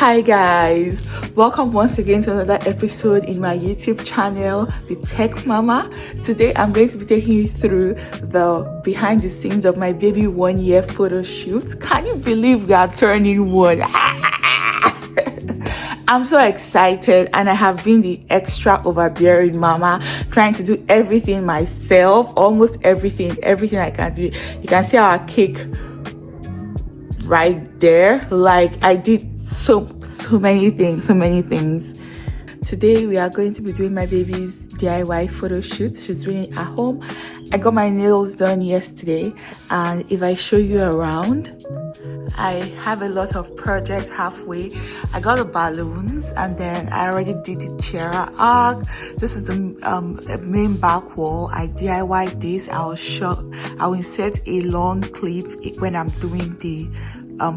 Hi guys, welcome once again to another episode in my YouTube channel, The Tech Mama. Today I'm going to be taking you through the behind the scenes of my baby 1 year photo shoot. Can you believe we are turning one? I'm so excited, and I have been the extra overbearing mama, trying to do everything myself, almost everything I can do. You can see our cake right there. Like, I did so many things. Today we are going to be doing my baby's DIY photo shoot. She's doing it at home. I got my nails done yesterday, and if I show you around, I have a lot of projects halfway. I got the balloons, and then I already did the tiara arc. This is the main back wall. I DIY this. I'll insert a long clip when I'm doing the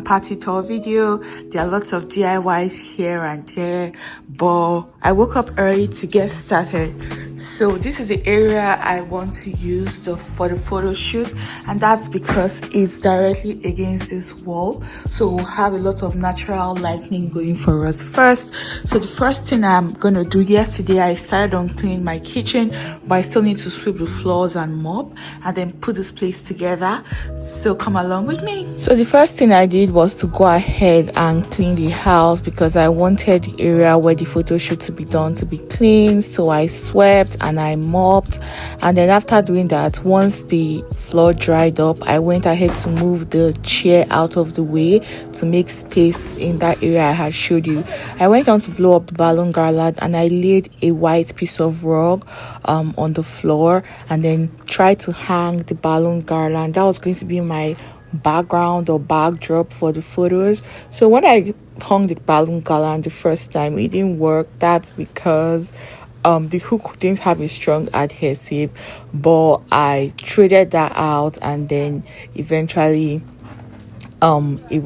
party tour video. There are lots of DIYs here and there, but I woke up early to get started. So this is the area I want to use for the photo shoot, and that's because it's directly against this wall, so we'll have a lot of natural lighting going for us first. So the first thing I'm gonna do, yesterday I started on cleaning my kitchen, but I still need to sweep the floors and mop and then put this place together, so come along with me. So the first thing I did was to go ahead and clean the house because I wanted the area where the photo shoot to be done to be clean. So I swept and I mopped, and then after doing that, once the floor dried up, I went ahead to move the chair out of the way to make space in that area I had showed you. I went on to blow up the balloon garland, and I laid a white piece of rug on the floor and then tried to hang the balloon garland. That was going to be my background or backdrop for the photos. So when I hung the balloon garland the first time, it didn't work. That's because the hook didn't have a strong adhesive, but I traded that out, and then eventually it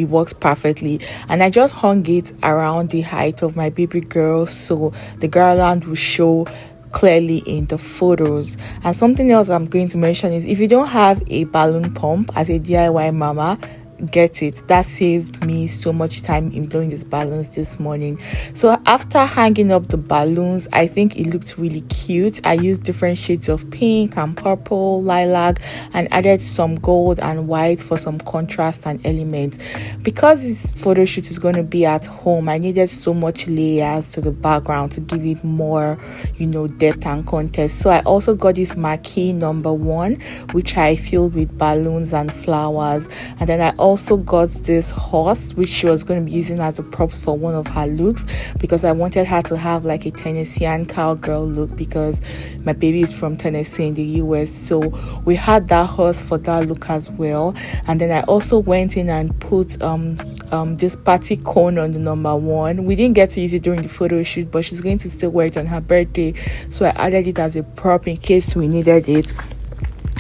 works perfectly, and I just hung it around the height of my baby girl so the garland will show clearly in the photos. And something else I'm going to mention is, if you don't have a balloon pump as a DIY mama, get it. That saved me so much time in blowing these balloons this morning. So after hanging up the balloons, I think it looked really cute. I used different shades of pink and purple, lilac, and added some gold and white for some contrast and elements. Because this photo shoot is going to be at home, I needed so much layers to the background to give it more, depth and context. So I also got this marquee number 1, which I filled with balloons and flowers, and then I also got this horse, which she was going to be using as a props for one of her looks, because I wanted her to have like a Tennessean cowgirl look, because my baby is from Tennessee in the US. So we had that horse for that look as well. And then I also went in and put this party cone on the number 1. We didn't get to use it during the photo shoot, but she's going to still wear it on her birthday, so I added it as a prop in case we needed it.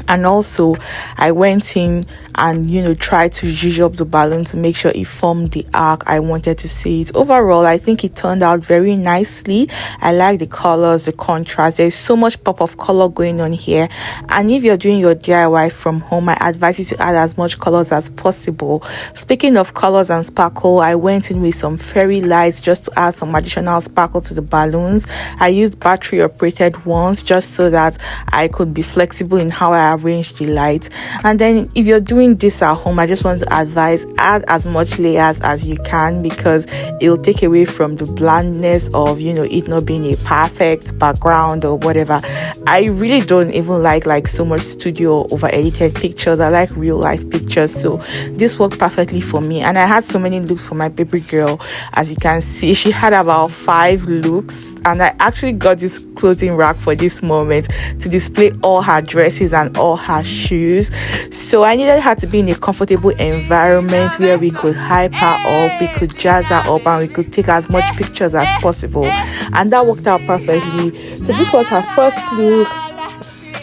And also I went in and tried to zhuzh up the balloon to make sure it formed the arc I wanted to see it. Overall, I think it turned out very nicely. I like the colors, the contrast. There's so much pop of color going on here, and if you're doing your DIY from home, I advise you to add as much colors as possible. Speaking of colors and sparkle, I went in with some fairy lights just to add some additional sparkle to the balloons. I used battery operated ones just so that I could be flexible in how I arrange the lights. And then if you're doing this at home, I just want to advise, add as much layers as you can, because it'll take away from the blandness of it not being a perfect background or whatever. I really don't even like so much studio over edited pictures. I like real life pictures, so this worked perfectly for me. And I had so many looks for my baby girl. As you can see, she had about 5 looks, and I actually got this clothing rack for this moment to display all her dresses and all her shoes. So I needed her to be in a comfortable environment where we could hype her up, we could jazz her up, and we could take as much pictures as possible, and that worked out perfectly. So this was her first look.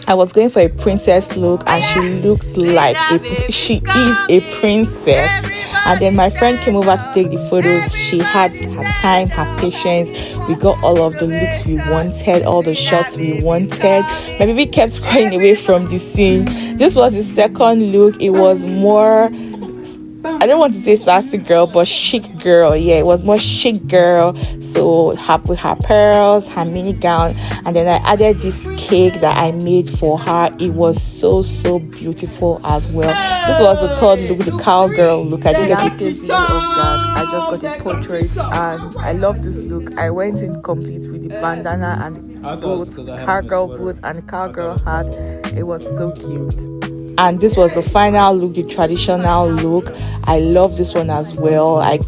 I was going for a princess look, and she looks like she is a princess. And then my friend came over to take the photos. She had her time, her patience. We got all of the looks we wanted, all the shots we wanted. My baby kept crying away from the scene. This was the second look. It was more I don't want to say sassy girl, but chic girl. Yeah, it was more chic girl. So with her pearls, her mini gown, and then I added this cake that I made for her. It was so beautiful as well. This was the third look, the cowgirl look. I didn't get a video of that. I just got a portrait, and I love this look. I went in complete with the bandana and boots, the cowgirl boots and the cowgirl hat. It was so cute. And this was the final look, the traditional look. I love this one as well. I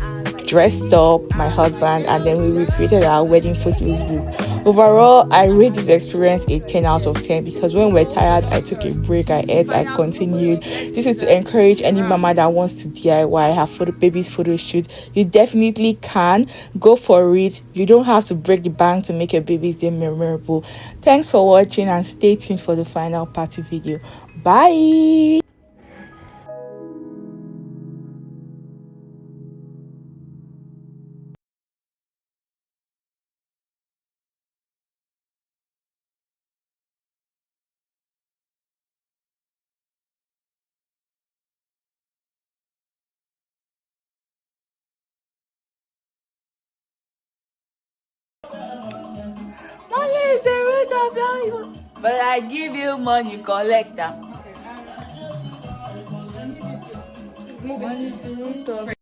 dressed up my husband and then we recreated our wedding photos look. Overall, I rate this experience a 10 out of 10 because when we're tired, I took a break, I ate, I continued. This is to encourage any mama that wants to DIY her baby's photo shoot. You definitely can. Go for it. You don't have to break the bank to make your baby's day memorable. Thanks for watching and stay tuned for the final party video. Bye. Money is a root of value, but I give you money collector. Money is a root of